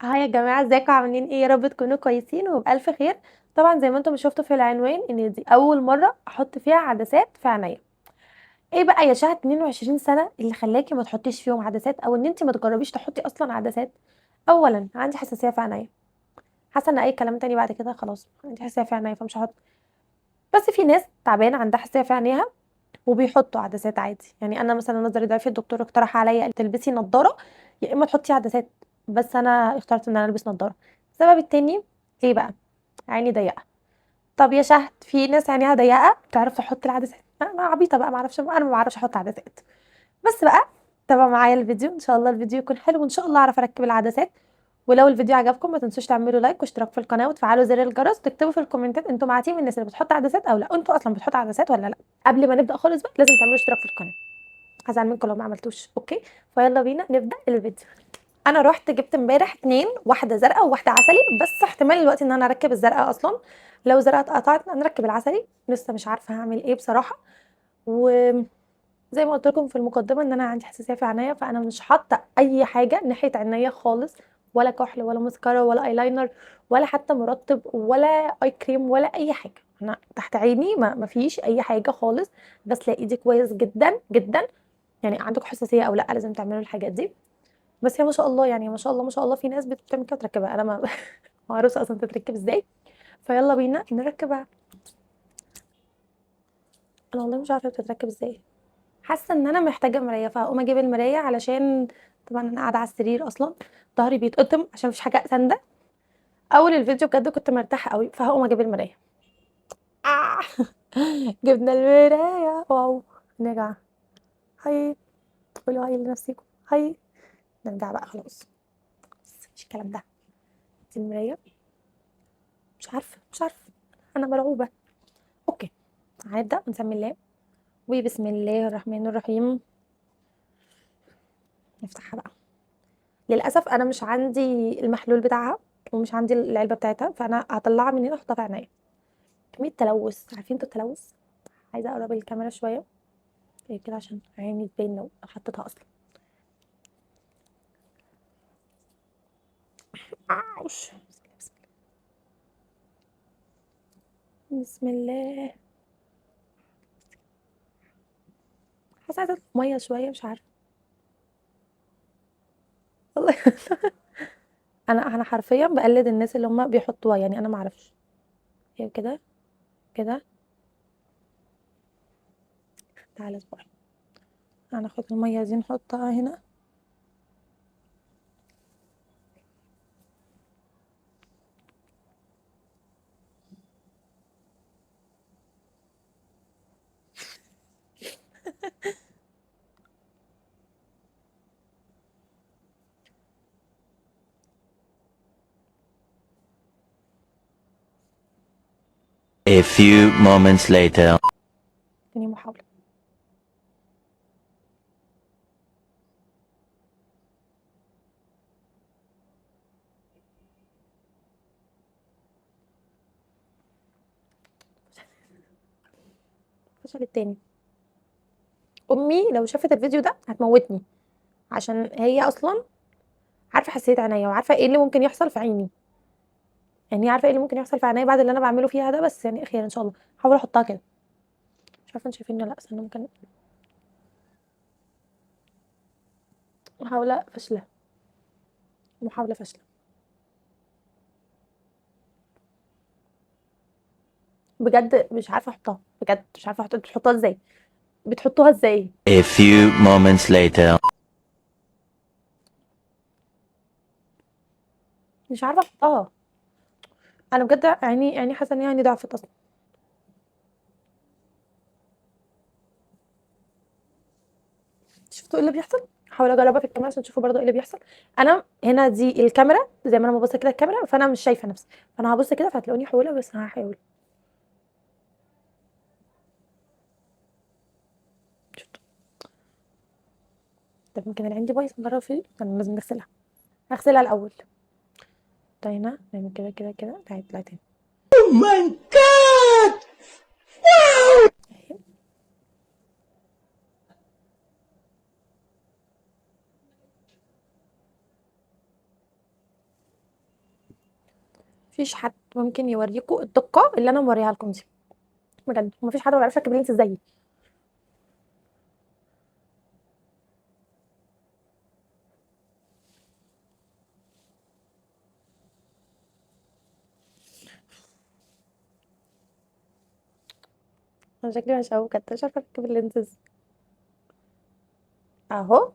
هاي يا جماعة، ازيكم؟ عاملين ايه؟ يا رب تكونوا كويسين وبألف خير. طبعا زي ما انتم شفتوا في العنوان ان دي اول مرة احط فيها عدسات في عينيا. ايه بقى يا شهد 22 سنة اللي خلاكي ما تحطيش فيهم عدسات او ان انت ما تجربيش تحطي اصلا عدسات؟ اولا عندي حساسية في عينيا، حاسة ان اي كلام تاني بعد كده خلاص عندي حساسية في عينيا فمش هحط. بس في ناس تعبانة عندها حساسية في عينيها وبيحطوا عدسات عادي. يعني انا مثلا نظري ضعيف، الدكتور اقترح عليا قال تلبسي نظارة يا اما تحطي عدسات، بس انا اخترت ان انا البس نظارة. السبب التاني ليه بقى؟ عيني ضيقه. طب يا شهد، في ناس عينيها ضيقه بتعرف تحط العدسات، انا عبيطه بقى ما اعرفش، انا ما بعرفش احط عدسات. بس بقى تابعوا معايا الفيديو، ان شاء الله الفيديو يكون حلو وان شاء الله اعرف اركب العدسات. ولو الفيديو عجبكم ما تنسوش تعملوا لايك واشتراك في القناه وتفعلوا زر الجرس وتكتبوا في الكومنتات انتوا مع تيم الناس اللي بتحط عدسات او لا، انتوا اصلا بتحطوا عدسات ولا لا. قبل ما نبدا خالص بقى لازم تعملوا اشتراك في القناه، هزعل منكم لو ما عملتوش. اوكي، فيلا بينا نبدا الفيديو. انا رحت جبت امبارح اتنين، واحده زرقاء وواحده عسلي، بس احتمال الوقت ان انا اركب الزرقاء اصلا. لو زرقاء اتقطعت نركب العسلي، لسه مش عارفه هعمل ايه بصراحه. وزي ما قلت لكم في المقدمه ان انا عندي حساسيه في عينيا، فانا مش حاطه اي حاجه ناحيه عينيا خالص، ولا كحل ولا ماسكارا ولا ايلاينر ولا حتى مرطب ولا اي كريم ولا اي حاجه. انا تحت عيني ما فيش اي حاجه خالص. غسله ايدي كويس جدا جدا. يعني عندكم حساسيه او لا لازم تعملوا الحاجات دي. بس هي ما شاء الله، يعني ما شاء الله ما شاء الله في ناس بتعمل كده وتركبها، انا ما ما اعرفش اصلا تتركب ازاي. فيلا بينا نركبها. انا والله مش عارفه بتتركب ازاي. حاسه ان انا محتاجه مرايه، فهقوم اجيب المرايه علشان طبعا انا قاعده على السرير اصلا، ظهري بيتقطم عشان مفيش حاجه سانده. اول الفيديو بجد كنت مرتاحه قوي، فهقوم اجيب المرايه. آه. جبنا المرايه، واو. نرجع. هاي، قولوا هاي لنفسكم. هاي، نرجع بقى خلاص. بس مش الكلام ده. دي المرايه. مش عارفه. انا مرعوبه. اوكي، هنبدا ونسمي الله وبسم الله الرحمن الرحيم. نفتحها بقى. للاسف انا مش عندي المحلول بتاعها ومش عندي العلبه بتاعتها، فانا هطلعها من هنا احطها في عينيا. كميه تلوث، عارفين انتوا التلوث؟ عايزه اقرب الكاميرا شويه إيه كده عشان عيني تبين لو حطيتها اصلا. اوش. بسم الله. حاسه عايزه ميه شويه، مش عارفه والله. انا حرفيا بقلد الناس اللي هم بيحطوها، يعني انا ما اعرفش. هي كده كده. تعالى اصبر، هناخد الميه دي نحطها هنا. A few moments later. تاني محاوله. الفشل التاني. امي لو شافت الفيديو ده هتموتني، عشان هي اصلا عارفه حساسيه عينيا وعارفه ايه اللي ممكن يحصل في عيني. يعني هي عارفه ايه اللي ممكن يحصل في عينيا بعد اللي انا بعمله فيها ده، بس يعني خير ان شاء الله. هحاول احطها كده. مش عارفه انتوا شايفيني ولا لا، استنى ممكن. محاوله فاشله. محاوله فاشله. بجد مش عارفه احطها، بجد مش عارفه احطها. بتحطوها ازاي؟ بتحطوها ازاي؟ A few moments later. مش عارفه احطها. انا بجد عيني حاسه ان هي عيني ضعفت اصلا. شفتوا ايه اللي بيحصل؟ هحاول اجربها في الكاميرا عشان تشوفوا برضه ايه اللي بيحصل. انا هنا دي الكاميرا، زي ما انا ببص كده الكاميرا، فانا مش شايفه نفسي. فانا هبص كده فهتلاقوني حاولة، بس هحاول. شفتوا؟ طب يمكن العين دي بايظه، نجرب فيه. انا لازم نغسلها. هغسلها الاول. طينا نعمل كده كده كده. تعالي اطلعي تاني. Oh my God! اهي. مفيش حد ممكن يوريكوا الدقه اللي انا موريها لكم دي بجد. ومفيش حد ما بيعرفش يركب لينس زيي. انا شكلي مش قوي بجد، مش عارفه اركب اللينسز اهو.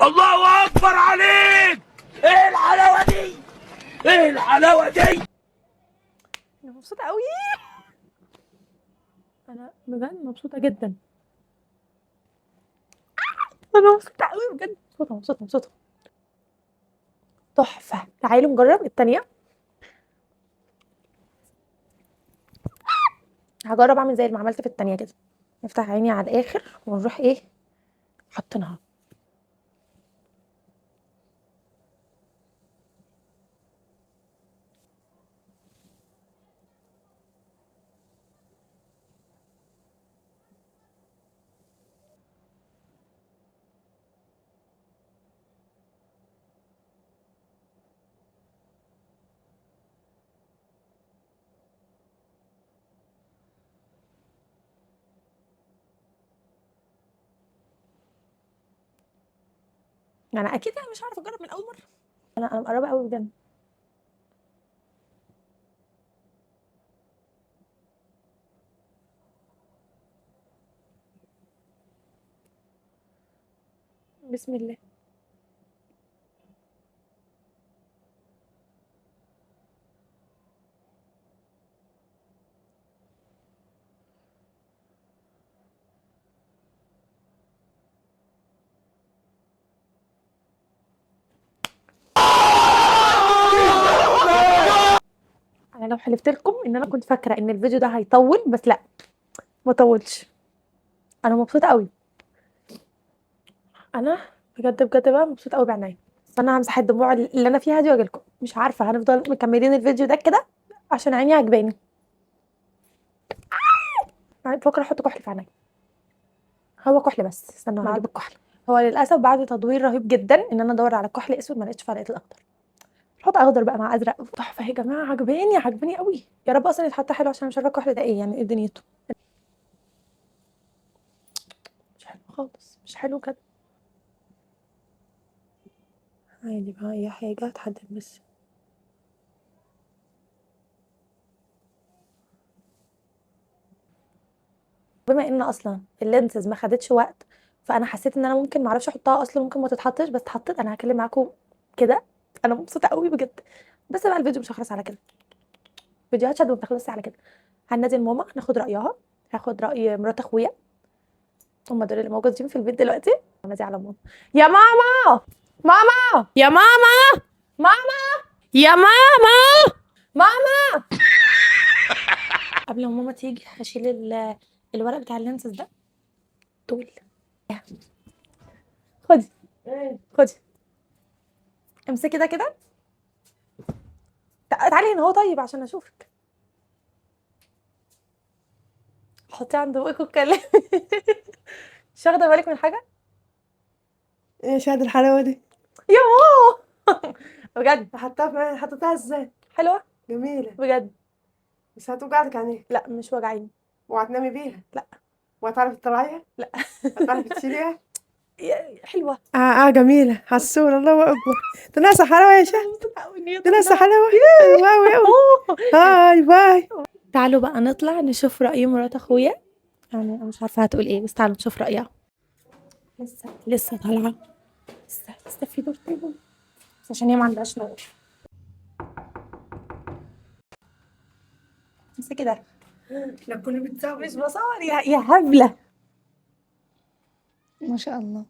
الله اكبر عليك. ايه الحلاوه دي؟ ايه الحلاوه دي؟ انا مبسوطه قوي، انا بجد مبسوطه جدا. انا مبسوطه قوي بجد، مبسوطه مبسوطه مبسوطه، تحفه. تعالوا نجرب التانية. هجرب اعمل زي ما عملت في التانية كده، نفتح عيني على الاخر ونروح ايه حاطينها. يعني اكيد انا مش هعرف اجرب من اول مره. انا مقربه قوي بجد. بسم الله. انا لو حلفت لكم ان انا كنت فاكره ان الفيديو ده هيطول، بس لا، ما طولش. انا مبسوطه قوي، انا بجد بجد بقى مبسوطه قوي بعناية. بس انا همسح الدموع اللي انا فيها دي واجي لكم. مش عارفه هنفضل مكملين الفيديو ده كده عشان عيني عجباني. بفكر احط كحل في عيني. هو كحل بس، استنى هجيب الكحل. هو للاسف بعد تدوير رهيب جدا ان انا ادور على كحل اسود ما لقيتش، فلقيت الاخضر. نحط اخضر بقى مع ازرق. تحفه يا جماعه، عجباني عجباني قوي. يا رب اصلا يتحط حلو عشان مش عارفه الكحل ده ايه، يعني ايه دنيته. مش حلو خالص، مش حلو كده. عادي بقى اي حاجه تحدد بس. بما ان اصلا اللينسز ما خدتش وقت، فانا حسيت ان انا ممكن ما اعرفش احطها اصلا، ممكن ما تتحطش، بس اتحطت. انا هكلم معاكم كده. انا مبسوطه قوي بجد. بس بقى الفيديو مش هيخلص على كده. فيديوهات شد ما بتخلصش على كده. هننزل ماما ناخد رايها، هاخد راي مرات اخويا، هم دول اللي موجودين في البيت دلوقتي. هنادي على ماما. يا ماما، ماما، يا ماما، ماما، يا ماما، ماما. قبل ما ماما تيجي هشيل الورق بتاع اللينسز ده. دول خدي، خدي، امسكي ده كده. تعالي هنا هو طيب عشان اشوفك. حطيه عند بوقك واتكلمي. مش واخده بالك من حاجه؟ ايه شهد الحلاوة دي؟ يا ماما. بجد حطيتها ازاي؟ حلوه جميلة. بجد. بس هتوجعلك عينيك لا مش وجعيني. وهتنامي بيها؟ لا. وهتعرفي تطلعيها؟ لا. هتعرفي تشيليها؟ حلوه. جميلة حسون، الله اكبر. ده ناقصة حلاوة يا شهد، مبسوطة أوي إن هي ده ناقصة طلعت. حلاوة. واو واو. هاي باي. تعالوا بقى نطلع نشوف رأي مرات اخويا. يعني انا مش عارفه هتقول ايه، بس تعالوا نشوف رأيها. لسه طالعه. لسه في دور تاني، بس عشان هي ما عندهاش نور. بس كده لا كله بتزوج. مش بصور يا هبله. ما شاء الله.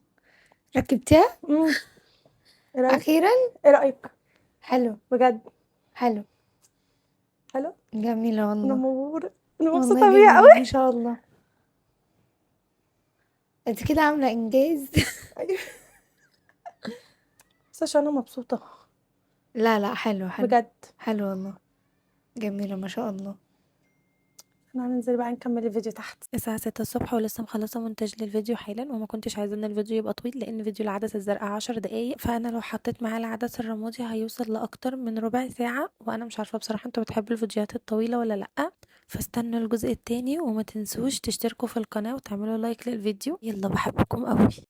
ركبتيها ايه رأيك؟ أخيرا؟ ايه رأيك؟ حلو بجد حلو حلو. جميلة انا والله. مبهوره، انا والله مبسوطه بيها جميلة قوي. ما شاء الله. انت كده عاملة إنجاز. بس عشان انا مبسوطه لا لا حلو حلو بجد. حلو والله. جميلة ما شاء الله. احنا هننزل بقى نكمل الفيديو تحت. الساعة 6 الصبح ولسه مخلصة مونتاج للفيديو حالا، وما كنتش عايزة ان الفيديو يبقى طويل لان فيديو العدسة الزرقاء 10 دقايق، فانا لو حطيت معاه العدسة الرمادي هيوصل لاكتر من ربع ساعة، وانا مش عارفة بصراحة انتوا بتحبوا الفيديوهات الطويلة ولا لأ. فاستنوا الجزء التاني، وما تنسوش تشتركوا في القناة وتعملوا لايك للفيديو. يلا بحبكم قوي.